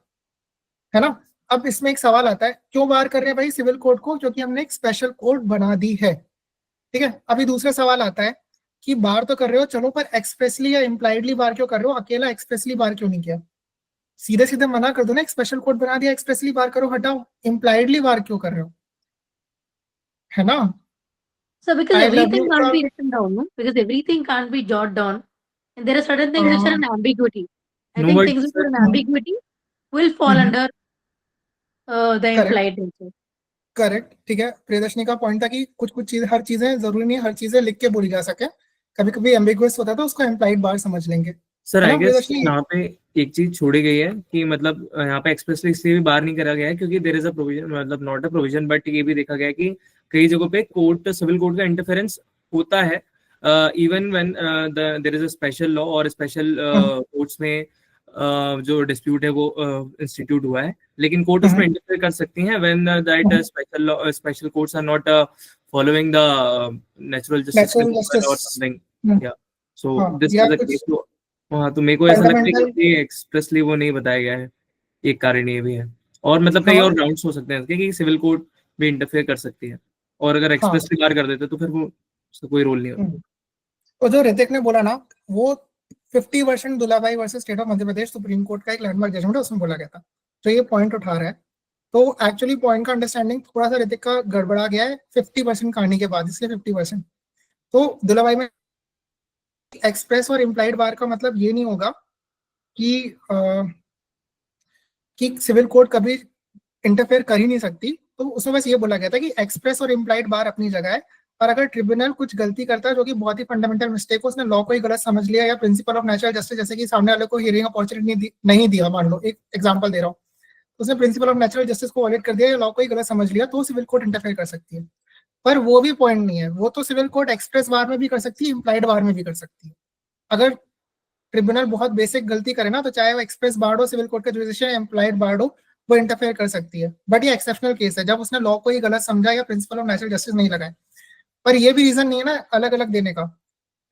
है ना। अब इसमें एक सवाल आता है, क्यों बार कर रहे हैं भाई सिविल कोर्ट को, क्योंकि हमने एक स्पेशल कोर्ट बना दी है, ठीक है। अभी दूसरा सवाल आता है कि बार तो कर रहे हो चलो, पर एक्सप्रेसली या इम्प्लाइडली बार क्यों कर रहे हो, अकेला एक्सप्रेसली बार क्यों नहीं किया? सीधे सीधे मना कर दो ना, एक स्पेशल कोर्ट बना दिया, एक्सप्रेसली बार करो, हटाओ, इम्प्लाइडली बार क्यों कर रहे हो, है ना। So because I love everything you can't का- be written down, no? Because everything can't be jotted down. And there are certain things which are an ambiguity. I No, think but things which are an Mhm. ambiguity will fall Mhm. under the Correct. implied nature. Correct, ठीक है। प्रियदर्शनी का point था कि कुछ कुछ चीज, हर चीजें जरूरी नहीं हर चीजें लिख के बोली जा सके, कभी कभी एम्बिगुअस होता है तो उसको इम्प्लाइड बार समझ लेंगे, सर है आई ना गेस प्रियदर्शनी। यहाँ पे एक चीज छोड़ी गई है कि मतलब यहाँ पे एक्सप्रेसली इसलिए भी बाहर नहीं करा गया है क्योंकि देयर इज अ प्रोविजन, मतलब नॉट अ प्रोविजन बट ये भी देखा गया है कि कई जगहों पे कोर्ट, सिविल कोर्ट का इंटरफेरेंस होता है even when there is a special law और स्पेशल कोर्ट्स में जो डिस्प्यूट है वो इंस्टीट्यूट हुआ है, लेकिन कोर्ट उसमें इंटरफेयर कर सकती हैं when that special courts are not following the natural justice और समथिंग। या so this is the case. हाँ, तो मेरे को ऐसा लगता है कि एक्सप्रेसली वो नहीं बताया गया है, एक कारण ये भी है। और मतलब कई और ग्राउंड्स हो सकते हैं कि सिविल कोर्ट भी इंटरफेयर कर सकती है, और अगर एक्सप्रेसली बार कर देते तो फिर वो उसका कोई रोल नहीं होता। तो जो ऋतिक ने बोला ना, वो 50% Dulabhai versus state of Madhya Pradesh supreme court का एक लैंडमार्क जजमेंट है, उसमें बोला गया था। तो ये पॉइंट उठा रहा है, तो एक्चुअली पॉइंट का अंडरस्टैंडिंग थोड़ा सा ऋतिक का गड़बड़ा गया है 50% कहानी के बाद, इसलिए 50%। तो दुलाभाई में एक्सप्रेस और इम्प्लाइड बार का मतलब ये नहीं होगा कि सिविल कोर्ट कभी इंटरफेयर कर ही नहीं सकती। तो उसमें बस ये बोला गया था कि एक्सप्रेस और इम्प्लाइड बार अपनी जगह है, और अगर ट्रिब्यूनल कुछ गलती करता है जो कि बहुत ही फंडामेंटल मिस्टेक हो, उसने लॉ को ही गलत समझ लिया या प्रिंसिपल ऑफ नेचुरल जस्टिस, जैसे कि सामने वाले को हियरिंग अपॉर्चुनिटी नहीं दिया, मान लो एक एग्जांपल दे रहा हूँ, उसने प्रिंसिपल ऑफ नेचुरल जस्टिस को वॉयलेट कर दिया या लॉ को ही गलत समझ लिया, तो सिविल कोर्ट इंटरफेयर कर सकती है। पर वो भी पॉइंट नहीं है, वो तो सिविल कोर्ट एक्सप्रेस बार में भी कर सकती है, इम्प्लाइड बार में भी कर सकती है। अगर ट्रिब्यूनल बहुत बेसिक गलती करे ना, तो चाहे वो एक्सप्रेस बार हो, सिविल कोर्ट का जुडिशियल या इम्प्लाइड बार हो, वो इंटरफेयर कर सकती है। बट ये एक्सेप्शनल केस है, जब उसने लॉ को ही गलत समझा या प्रिंसिपल ऑफ नेचुरल जस्टिस नहीं लगाए। पर ये भी रीजन नहीं है ना अलग अलग देने का।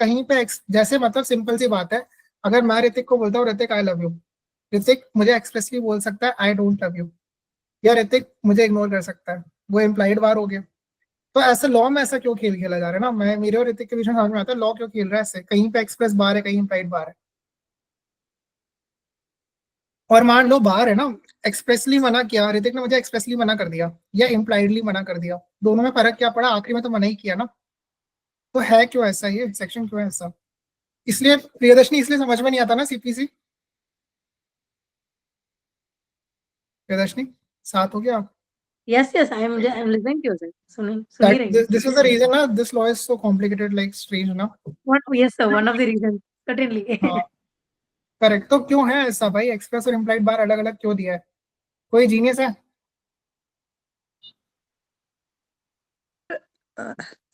कहीं पे जैसे मतलब सिंपल सी बात है, अगर मैं ऋतिक को बोलता हूँ Hrithik I love you, Hrithik मुझे एक्सप्रेसली बोल सकता है आई डोंट लव यू, या ऋतिक मुझे इग्नोर कर सकता है, वो इम्प्लाइड बार हो गया। तो ऐसे लॉ में ऐसा क्यों खेल खेला जा रहा है ना, मैं मेरे और ऋतिक के बीच में समझ में आता है लॉ क्यों खेल रहा है ऐसे, कहीं पे एक्सप्रेस बार है, कहीं इम्प्लाइड बार है। और मान लो बार है ना, एक्सप्रेसली मना किया ऋतिक ने, मुझे एक्सप्रेसली मना कर दिया या इम्प्लाइडली मना कर दिया, दोनों में फर्क क्या पड़ा, आखिरी में तो मना ही किया ना। तो है क्यों ऐसा, ये सेक्शन क्यों है ऐसा? इसलिए प्रियदर्शनी, इसलिए समझ में नहीं आता ना सीपीसी। प्रियदर्शनी साथ हो गया? Yes, I'm listening to you, sir. सुन ही रही हूँ। This is the reason ना, this law is so complicated, like strange ना। Yes, sir. One of the reasons, certainly. हाँ करेक्ट। तो क्यों है ऐसा भाई, एक्सप्रेस और इम्प्लाइड बार अलग अलग क्यों दिया है? कोई जीनियस है?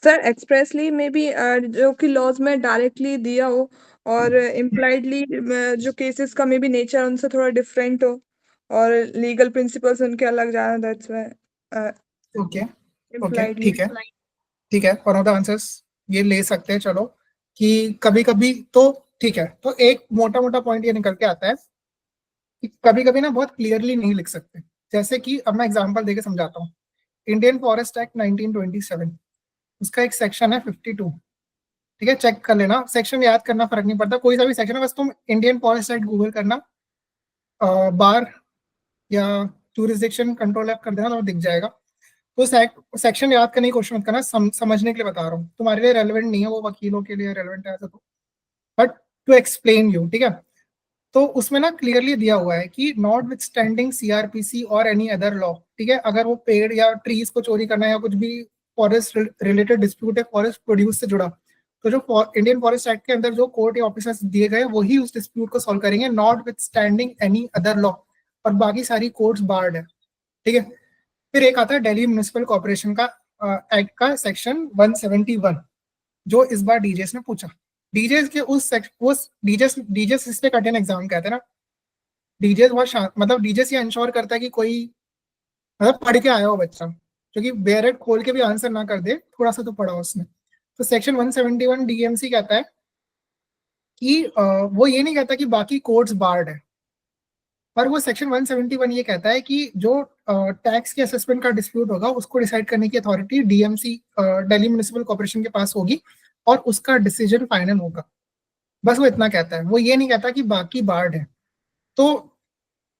सर एक्सप्रेसली में भी जो कि लॉज में डायरेक्टली दिया हो, और इम्प्लाइडली जो केसेस का मे बी नेचर उनसे थोड़ा डिफरेंट हो, और लीगल प्रिंसिपल्स उनके अलग जाना, दैट्स व्हाई ओके इम्प्लाइडली। ठीक है, वन ऑफ द आंसर्स ये ले सकते हैं, चलो कि कभी कभी तो ठीक है। तो एक मोटा मोटा पॉइंट ये निकल के आता है कि कभी कभी ना बहुत क्लियरली नहीं लिख सकते। जैसे कि अब मैं एग्जांपल देके समझाता हूँ। इंडियन फॉरेस्ट एक्ट 1927, उसका एक सेक्शन है 52, ठीक है, चेक कर लेना, सेक्शन याद करना फर्क नहीं पड़ता, कोई सा भी सेक्शन है, बस तुम इंडियन फॉरेस्ट एक्ट गूगल करना, बार या जुरिसडिक्शन कंट्रोल एक्ट कर देना तो दिख जाएगा। तो सेक्शन याद करने की कोशिश मत करना, समझने के लिए बता रहा हूँ, तुम्हारे लिए रेलेवेंट नहीं है, वो वकीलों के लिए रेलेवेंट है ऐसा तो, बट टू एक्सप्लेन यू, ठीक है। तो उसमें ना क्लियरली दिया हुआ है कि नॉट विथ स्टैंडिंग सीआरपीसी और एनी अदर लॉ, ठीक है, अगर वो पेड़ या ट्रीज को चोरी करना है या कुछ भी फॉरेस्ट रिलेटेड डिस्प्यूट है फॉरेस्ट प्रोड्यूस से जुड़ा, तो जो इंडियन फॉरेस्ट एक्ट के अंदर जो कोर्ट या ऑफिसर्स दिए गए वही उस डिस्प्यूट को सॉल्व करेंगे, not with standing any other law, और बाकी सारी कोर्ट्स बार्ड है, ठीक है। फिर एक आता है दिल्ली म्युनिसिपल कॉर्पोरेशन का एक्ट का सेक्शन 171, जो इस बार डीजेस ने पूछा। डीजेस के उस डीजेस इस पे कठिन एग्जाम कहते हैं ना, डीजेस बहुत मतलब डीजेस ये इंश्योर करता है कि कोई मतलब पढ़ के आया हो बच्चा, क्योंकि बेरेट खोल के भी आंसर ना कर दे, थोड़ा सा तो पढ़ा उसने। तो सेक्शन 171 डीएमसी कहता है कि वो ये नहीं कहता कि बाकी कोर्ट्स बार्ड है, पर वो सेक्शन 171 ये कहता है कि जो टैक्स के असेसमेंट का डिस्प्यूट होगा उसको डिसाइड करने की authority DMC Delhi municipal corporation के पास होगी, और उसका डिसीजन फाइनल होगा। बस वो इतना कहता है, वो ये नहीं कहता कि बाकी बार्ड है। तो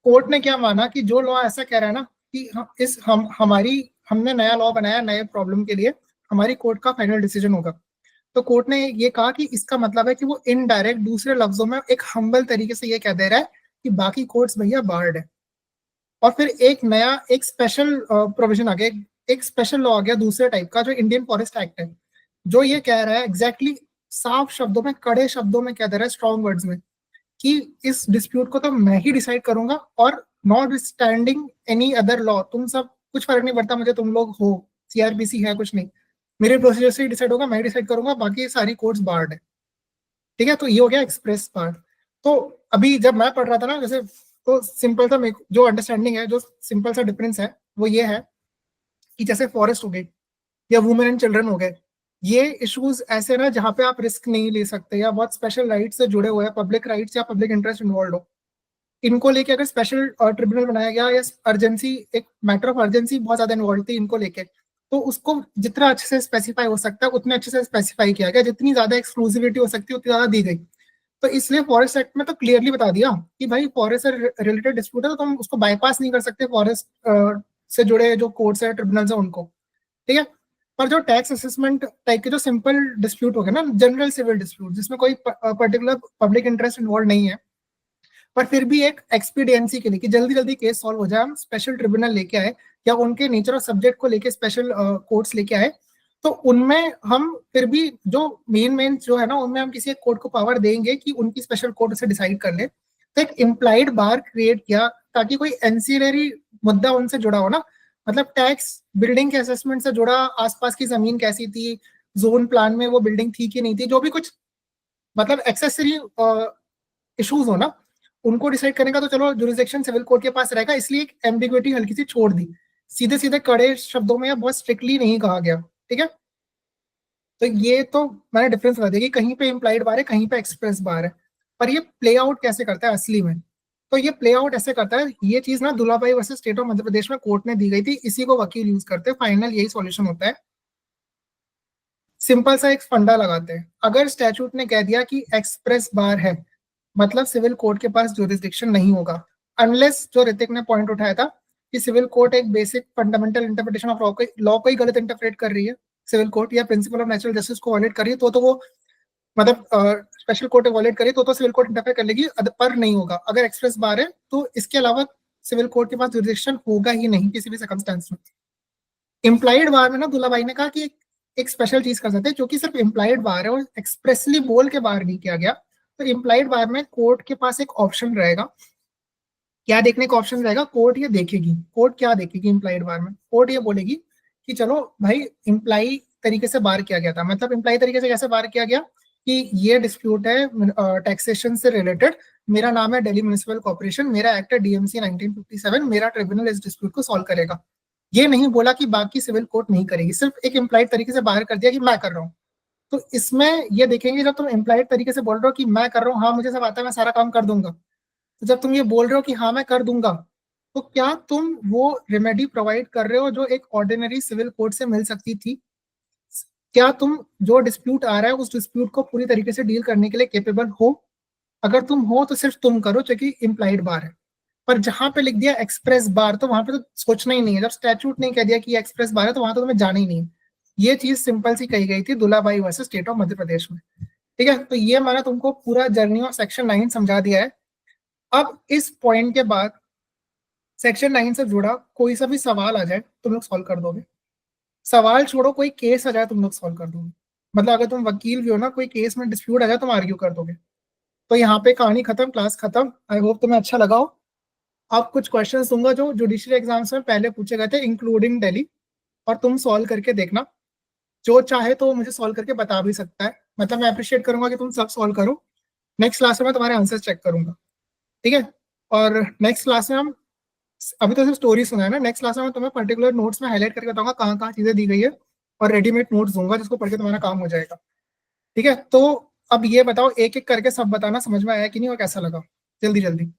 कोर्ट ने क्या माना कि जो लॉ ऐसा कह रहा है ना कि हमने नया लॉ बनाया नए प्रॉब्लम के लिए, हमारी कोर्ट का फाइनल डिसीजन होगा। तो कोर्ट ने ये कहा कि इसका मतलब है कि वो इनडायरेक्ट दूसरे लफ्जों में एक हम्बल तरीके से ये कह दे रहा है कि बाकी कोर्ट्स भैया बार्ड है। और फिर एक स्पेशल प्रोविजन आ गया, एक स्पेशल लॉ आ गया दूसरे टाइप का, जो इंडियन फॉरेस्ट एक्ट है, जो ये कह रहा है एग्जैक्टली साफ शब्दों में, कड़े शब्दों में कह दे रहा है, स्ट्रॉन्ग वर्ड्स में, कि इस डिस्प्यूट को तो मैं ही डिसाइड करूंगा, और not standing any other law, तुम सब कुछ फर्क नहीं पड़ता मुझे, तुम लोग हो सीआरपीसी है कुछ नहीं, मेरे प्रोसीजर से ही डिसाइड होगा, मैं डिसाइड करूंगा, बाकी सारी कोर्ट्स बार्ड है। ठीक है, तो ये हो गया एक्सप्रेस बार्ड। तो अभी जब मैं पढ़ रहा था ना जैसे, तो सिंपल सा जो अंडरस्टैंडिंग है, जो सिंपल सा डिफरेंस है वो ये है कि जैसे फॉरेस्ट हो गई या वुमेन एंड चिल्ड्रन हो गए, ये इश्यूज ऐसे ना जहाँ पे आप रिस्क नहीं ले सकते या बहुत स्पेशल राइट्स से जुड़े हुए हैं, पब्लिक राइट्स या पब्लिक इंटरेस्ट इन्वॉल्व हो, इनको लेके अगर स्पेशल ट्रिब्यूनल बनाया गया या अर्जेंसी, एक मैटर ऑफ अर्जेंसी बहुत ज्यादा इन्वॉल्व थी इनको लेके, तो उसको जितना अच्छे से स्पेसिफाई हो सकता है उतने अच्छे से स्पेसिफाई किया गया, जितनी ज्यादा एक्सक्लूसिविटी हो सकती है उतनी ज्यादा दी गई। तो इसलिए फॉरेस्ट एक्ट में तो क्लियरली बता दिया कि भाई फॉरेस्ट से रिलेटेड डिस्प्यूट है तो तुम उसको बाईपास नहीं कर सकते, फॉरेस्ट से जुड़े जो कोर्ट्स है, ट्रिब्यूनल्स है उनको। ठीक है, पर जो टैक्स असेसमेंट टाइप के जो सिंपल डिस्प्यूट हो गए ना, जनरल सिविल डिस्प्यूट जिसमें कोई पर्टिकुलर पब्लिक इंटरेस्ट इन्वॉल्व नहीं है, पर फिर भी एक एक्सपीडियंसी के लिए कि जल्दी जल्दी केस सॉल्व हो जाए, हम स्पेशल ट्रिब्यूनल लेके आए या उनके नेचर ऑफ सब्जेक्ट को लेके स्पेशल कोर्ट्स लेके आए, तो उनमें हम फिर भी जो मेन जो है ना, उनमें हम किसी एक कोर्ट को पावर देंगे कि उनकी स्पेशल कोर्ट उसे डिसाइड कर ले। तो एक इम्प्लाइड बार क्रिएट किया ताकि कोई एंसिलरी मुद्दा उनसे जुड़ा हो ना, मतलब टैक्स, बिल्डिंग के असेसमेंट से जुड़ा, आसपास की जमीन कैसी थी, जोन प्लान में वो बिल्डिंग थी कि नहीं थी, जो भी कुछ मतलब एक्सेसरी इश्यूज हो ना, उनको डिसाइड करने का तो चलो जुरिसडिक्शन सिविल कोर्ट के पास रहेगा, इसलिए एक एम्बिग्विटी हल्की सी छोड़ दी, सीधे सीधे कड़े शब्दों में या बहुत स्ट्रिक्टली नहीं कहा गया। ठीक है, तो ये तो मैंने डिफरेंस बता दिया कि कहीं पे इम्प्लाइड बार है, कहीं पे एक्सप्रेस बार है, पर ये प्ले आउट कैसे करता है असली में, तो ये प्ले आउट ऐसे करता है, ये चीज ना दुलाबाई वर्सेस स्टेट ऑफ मध्य प्रदेश में कोर्ट ने दी गई थी, इसी को वकील यूज करते हैं, फाइनल यही सॉल्यूशन होता है। सिंपल सा एक फंडा लगाते हैं, अगर स्टैट्यूट ने कह दिया कि एक्सप्रेस बार है, मतलब सिविल कोर्ट के पास जुरिसडिक्शन नहीं होगा, अनलेस जो ऋतिक ने पॉइंट उठाया था कि सिविल कोर्ट एक basic fundamental interpretation of law को ही गलत इंटरप्रेट कर रही है सिविल कोर्ट, या प्रिंसिपल ऑफ नेचुरल जस्टिस को वॉलेट कर रही है, तो वो मतलब स्पेशल कोर्ट वॉलेट करी तो सिविल कोर्ट इंटरफेयर कर लेगी, पर नहीं होगा। अगर एक्सप्रेस बार है तो इसके अलावा सिविल कोर्ट के पास जुरिसडिक्शन होगा ही नहीं किसी भी सर्कमस्टेंस में। इम्प्लाइड बार में ना दुलाबाई ने कहा कि एक स्पेशल चीज कर सकते हैं, जो कि सिर्फ इम्प्लाइड बार है और एक्सप्रेसली बोल के बार नहीं किया गया। तो इम्प्लाइड बार में कोर्ट के पास एक ऑप्शन रहेगा, क्या देखने का ऑप्शन रहेगा, कोर्ट ये देखेगी, कोर्ट क्या देखेगी इम्प्लाइड बार में, कोर्ट ये बोलेगी कि चलो भाई इम्प्लाई तरीके से बार किया गया था, मतलब इम्प्लाई तरीके से कैसे बार किया गया कि ये डिस्प्यूट है टैक्सेशन से रिलेटेड, मेरा नाम है दिल्ली म्युनिसिपल कॉर्पोरेशन, मेरा एक्ट है डीएमसी 1957, मेरा ट्रिब्यूनल इस डिस्प्यूट को सॉल्व करेगा। ये नहीं बोला कि बाकी सिविल कोर्ट नहीं करेगी, सिर्फ एक इम्प्लाइड तरीके से बाहर कर दिया कि मैं कर रहा हूँ। तो इसमें ये देखेंगे जब तुम इम्प्लाइड तरीके से बोल रहे हो कि मैं कर रहा हूँ, हाँ मुझे सब आता है, मैं सारा काम कर दूंगा, तो जब तुम ये बोल रहे हो कि हाँ मैं कर दूंगा, तो क्या तुम वो रेमेडी प्रोवाइड कर रहे हो जो एक ऑर्डिनरी सिविल कोर्ट से मिल सकती थी? क्या तुम जो डिस्प्यूट आ रहा है उस डिस्प्यूट को पूरी तरीके से डील करने के लिए केपेबल हो? अगर तुम हो तो सिर्फ तुम करो, जो कि इम्प्लाइड बार है। पर जहां पे लिख दिया एक्सप्रेस बार, तो वहां पे तो सोचना ही नहीं है, जब स्टैट्यूट नहीं कह दिया कि एक्सप्रेस बार है तो वहां तो तुम्हें जाना ही नहीं है। ये चीज सिंपल सी कही गई थी दुलाबाई वर्सेस स्टेट ऑफ मध्य प्रदेश में। ठीक है, तो ये मैंने तुमको पूरा जर्नी ऑफ सेक्शन 9 समझा दिया है। अब इस पॉइंट के बाद सेक्शन 9 से जुड़ा कोई सा भी सवाल आ जाए तुम लोग सॉल्व कर दोगे, सवाल छोड़ो, कोई केस आ जाए तुम लोग सॉल्व कर दोगे, मतलब अगर तुम वकील भी हो ना, कोई केस में डिस्प्यूट आ जाए तुम आर्ग्यू कर दोगे। तो यहाँ पे कहानी खत्म, क्लास खत्म। आई होप तुम्हें अच्छा लगा हो। अब कुछ क्वेश्चंस दूंगा जो जुडिशरी एग्जाम्स में पहले पूछे गए थे इंक्लूडिंग दिल्ली, और तुम सॉल्व करके देखना, जो चाहे तो मुझे सॉल्व करके बता भी सकता है, मतलब मैं अप्रिशिएट करूंगा कि तुम सब सॉल्व करो। नेक्स्ट क्लास में मैं तुम्हारे आंसर चेक करूंगा, ठीक है। और नेक्स्ट क्लास में हम, अभी तो सिर्फ स्टोरी सुना है ना, नेक्स्ट क्लास में मैं तुम्हें पर्टिकुलर नोट्स में हाईलाइट करके बताऊंगा कहाँ कहाँ चीजें दी गई है, और रेडीमेड नोट्स दूंगा जिसको पढ़ के तुम्हारा काम हो जाएगा, ठीक है। तो अब ये बताओ, एक एक करके सब बताना समझ में आया कि नहीं और कैसा लगा, जल्दी जल्दी।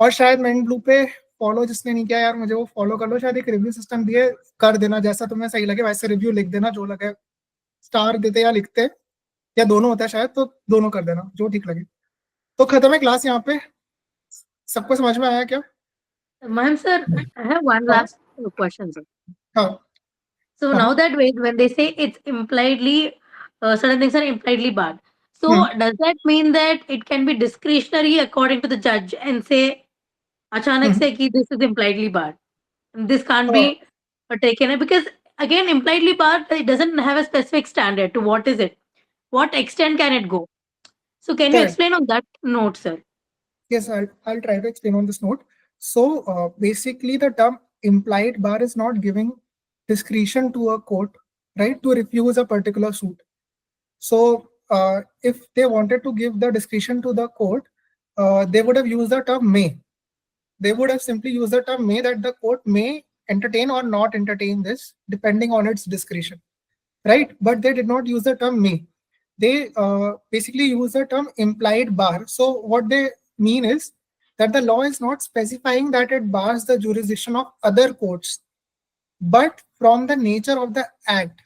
और शायद मेन ब्लू पे फॉलो जिसने नहीं किया यार, मुझे वो फॉलो कर लो, शायद एक रिव्यू सिस्टम दिए, कर देना, जैसा तुम्हें सही लगे वैसे रिव्यू लिख देना, जो लगे स्टार देते या लिखते, या दोनों होता है शायद, तो दोनों कर देना जो ठीक लगे। तो खत्म है क्लास यहाँ पे, सबको समझ में आया क्या? Maham sir, I have one हाँ last question, sir. हाँ So हाँ now that when they say it's impliedly, certain things are impliedly barred. So does that mean that it can be discretionary according to the judge and say, अचानक से कि this is impliedly barred, this can't be taken, because again impliedly barred, it doesn't have a specific standard to what is it, what extent can it go. So can you Correct. explain on that note, sir? Yes, I'll try to explain on this note. So basically the term implied bar is not giving discretion to a court right, to refuse a particular suit. So if they wanted to give the discretion to the court, they would have used the term may. They would have simply used the term may, that the court may entertain or not entertain this depending on its discretion, right? But they did not use the term may. They basically use the term implied bar. So what they mean is that the law is not specifying that it bars the jurisdiction of other courts, but from the nature of the act,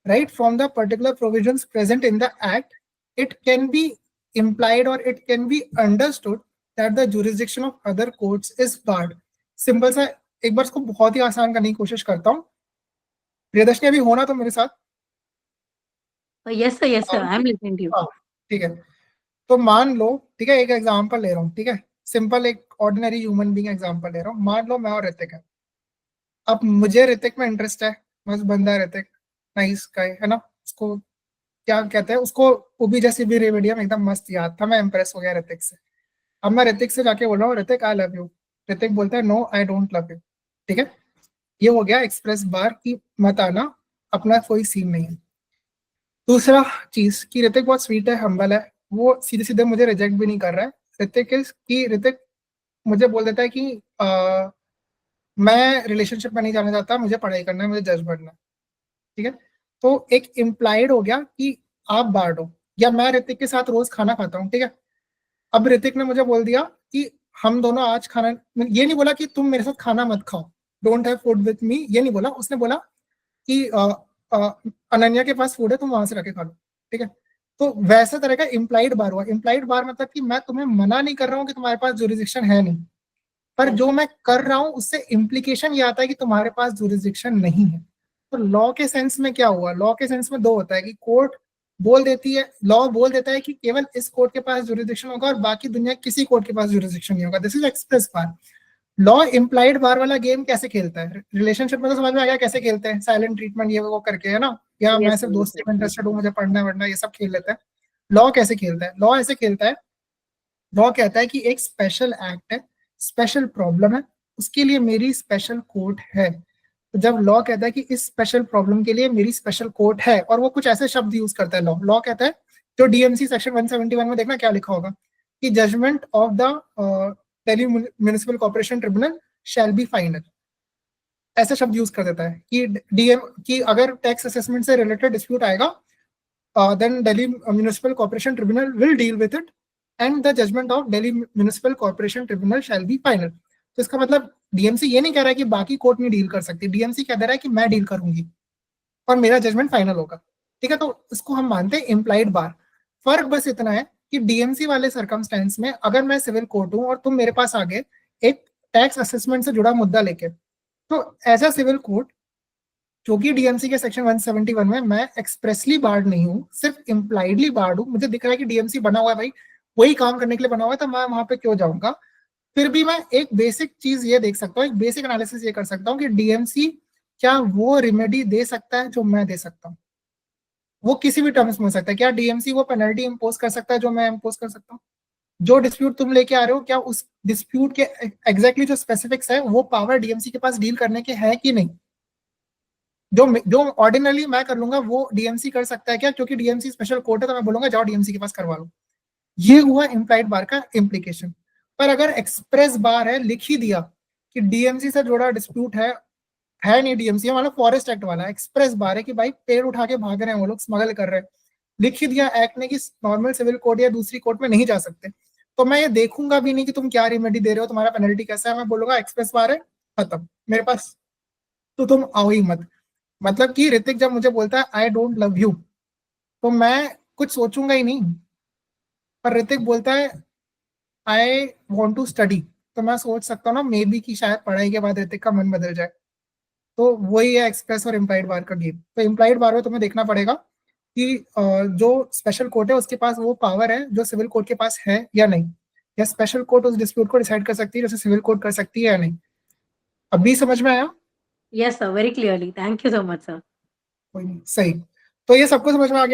right, from the particular provisions present in the act, it can be implied or it can be understood that the jurisdiction of other courts is barred. Simple सा, एक बार इसको बहुत ही आसान करने की कोशिश करता हूँ. प्रियदर्शनी अभी होना तो मेरे साथ. Yes, sir. I'm listening to you. हाँ, ठीक है. तो मान लो, ठीक है, एक एग्जांपल ले रहा हूँ, ठीक है, सिंपल एक ऑर्डिनरी ह्यूमन बीइंग एग्जांपल ले रहा हूँ. मान लो मैं और ऋतिक है. अब मुझे ऋतिक में इंटरेस्ट है, मस्त बंदा है ऋतिक, नाइस गाय है ना, उसको क्या कहते हैं, उसको उबी जैसी भी रेडियम एकदम मस्त याद था, मैं इंप्रेस हो गया ऋतिक से. अब मैं ऋतिक से जाके बोल रहा हूँ Hrithik I love you. Hrithik बोलता है no I don't love you. ठीक है, ये हो गया एक्सप्रेस बार की मत आना, अपना कोई सीन नहीं है. दूसरा चीज कि ऋतिक बहुत स्वीट है, हम्बल है, वो सीधे सीधे मुझे रिजेक्ट भी नहीं कर रहा है. ऋतिक मुझे बोल देता है कि मैं रिलेशनशिप में नहीं जाना चाहता, मुझे पढ़ाई करना है, मुझे जज बनना है. ठीक है, तो एक इम्प्लाइड हो गया कि आप बार्ड हो. या मैं ऋतिक के साथ रोज खाना खाता हूँ, ठीक है, अब ऋतिक ने मुझे बोल दिया कि हम दोनों आज खाना, ये नहीं बोला कि तुम मेरे साथ खाना मत खाओ, don't have food with me, ये नहीं बोला. उसने बोला कि अनन्या के पास फूड है, तुम वहां से रखे खा लो. ठीक है, तो वैसे तरह का इम्प्लाइड बार हुआ. इम्प्लाइड बार मतलब कि मैं तुम्हें मना नहीं कर रहा हूँ कि तुम्हारे पास जुरिसडिक्शन है नहीं, पर जो मैं कर रहा हूँ उससे इम्प्लीकेशन ये आता है कि तुम्हारे पास जुरिसडिक्शन नहीं है. तो लॉ के सेंस में क्या हुआ? लॉ के सेंस में दो होता है कि कोर्ट बोल देती है, लॉ बोल देता है कि केवल इस कोर्ट के पास जुरिसडिक्शन होगा और बाकी दुनिया किसी कोर्ट के पास जुरिसडिक्शन नहीं होगा. This is express bar. Law implied bar वाला गेम कैसे खेलता है? रिलेशनशिप में तो समझ में आ गया कैसे खेलते हैं, साइलेंट ट्रीटमेंट ये वो करके, है ना, या मैं सिर्फ दोस्ती में इंटरेस्टेड हूँ, मुझे पढ़ना है वरना, ये सब खेल लेते हैं. लॉ कैसे खेलता है? लॉ ऐसे खेलता है, लॉ कहता है कि एक स्पेशल एक्ट है, स्पेशल प्रॉब्लम है, उसके लिए मेरी स्पेशल कोर्ट है. तो जब लॉ कहता है कि इस स्पेशल प्रॉब्लम के लिए मेरी स्पेशल कोर्ट है, और वो कुछ ऐसे शब्द यूज करता है, लॉ कहता है, जो डीएमसी सेक्शन 171 में देखना क्या लिखा होगा कि judgment of the Delhi municipal corporation tribunal shall be final. ऐसे शब्द यूज कर देता है कि डीएम की अगर टैक्स असेसमेंट से रिलेटेड डिस्प्यूट आएगा, then Delhi municipal corporation tribunal will deal with it and the judgment of Delhi municipal corporation tribunal shall be final. तो इसका मतलब डीएमसी ये नहीं कह रहा है कि बाकी कोर्ट नहीं डील कर सकती, डीएमसी कह दे रहा है कि मैं डील करूंगी और मेरा जजमेंट फाइनल होगा. ठीक है, तो इसको हम मानते हैं इम्प्लाइड बार. फर्क बस इतना है कि डीएमसी वाले सर्कमस्टेंस में अगर मैं सिविल कोर्ट हूं और तुम मेरे पास आ गए एक टैक्स असेसमेंट से जुड़ा मुद्दा लेके, तो एज अ सिविल कोर्ट, जो कि डीएमसी के सेक्शन 171 में मैं एक्सप्रेसली बार्ड नहीं हूँ, सिर्फ इम्प्लाइडली बार्ड हूँ. मुझे दिख रहा है कि डीएमसी बना हुआ है, भाई वही काम करने के लिए बना हुआ है, तो मैं वहां पे क्यों जाऊंगा. फिर भी मैं एक बेसिक चीज ये देख सकता हूँ, एक बेसिक एनालिसिस ये कर सकता हूँ कि डीएमसी क्या वो रेमेडी दे सकता है जो मैं दे सकता हूँ. वो किसी भी टर्म्स में हो सकता है. क्या डीएमसी वो पेनल्टी इंपोज कर सकता है जो मैं इंपोज कर सकता हूँ? जो डिस्प्यूट तुम लेके आ रहे हो, क्या उस डिस्प्यूट के एग्जैक्टली जो स्पेसिफिक्स है वो पावर डीएमसी के पास डील करने के है कि नहीं? जो ऑर्डिनरली मैं कर लूंगा वो डीएमसी कर सकता है क्या? क्योंकि डीएमसी स्पेशल कोर्ट है तो मैं बोलूंगा जाओ डीएमसी के पास करवा लो. ये हुआ इम्प्लाइड बार का इम्प्लीकेशन. पर अगर एक्सप्रेस बार है, लिख ही दिया कि डीएमसी से जुड़ा डिस्प्यूट है नहीं डीएमसी, मतलब फॉरेस्ट एक्ट वाला एक्सप्रेस बार है कि भाई पेड़ उठा के भाग रहे हैं वो लोग, स्मगल कर रहे हैं, लिख ही दिया एक्ट ने कि नॉर्मल सिविल कोर्ट या दूसरी कोर्ट में नहीं जा सकते, तो मैं ये देखूंगा भी नहीं कि तुम क्या रेमेडी दे रहे हो, तुम्हारा पेनल्टी कैसा है. मैं बोलूंगा एक्सप्रेस बार है, खत्म मेरे पास, तो तुम आओ ही मत. मतलब कि ऋतिक जब मुझे बोलता है आई डोंट लव यू, तो मैं कुछ सोचूंगा ही नहीं. पर ऋतिक बोलता है आई वॉन्ट टू स्टडी, तो मैं सोच सकता हूँ ना मे बी कि शायद पढ़ाई के बाद ऋतिक का मन बदल जाए. तो वही है एक्सप्रेस और इम्प्लाइड बार का गेम. तो इम्प्लाइड बार में तुम्हें देखना पड़ेगा कि जो स्पेशल कोर्ट है उसके पास वो पावर है जो सिविल कोर्ट के पास है या नहीं, या स्पेशल कोर्ट उस डिस्प्यूट को डिसाइड कर सकती है जैसे सिविल कोर्ट कर सकती है या नहीं. अभी समझ में आया? Yes, sir. Very clearly. Thank you so much, sir. कोई नहीं, सही. तो ये सबको समझ में आ गया ना?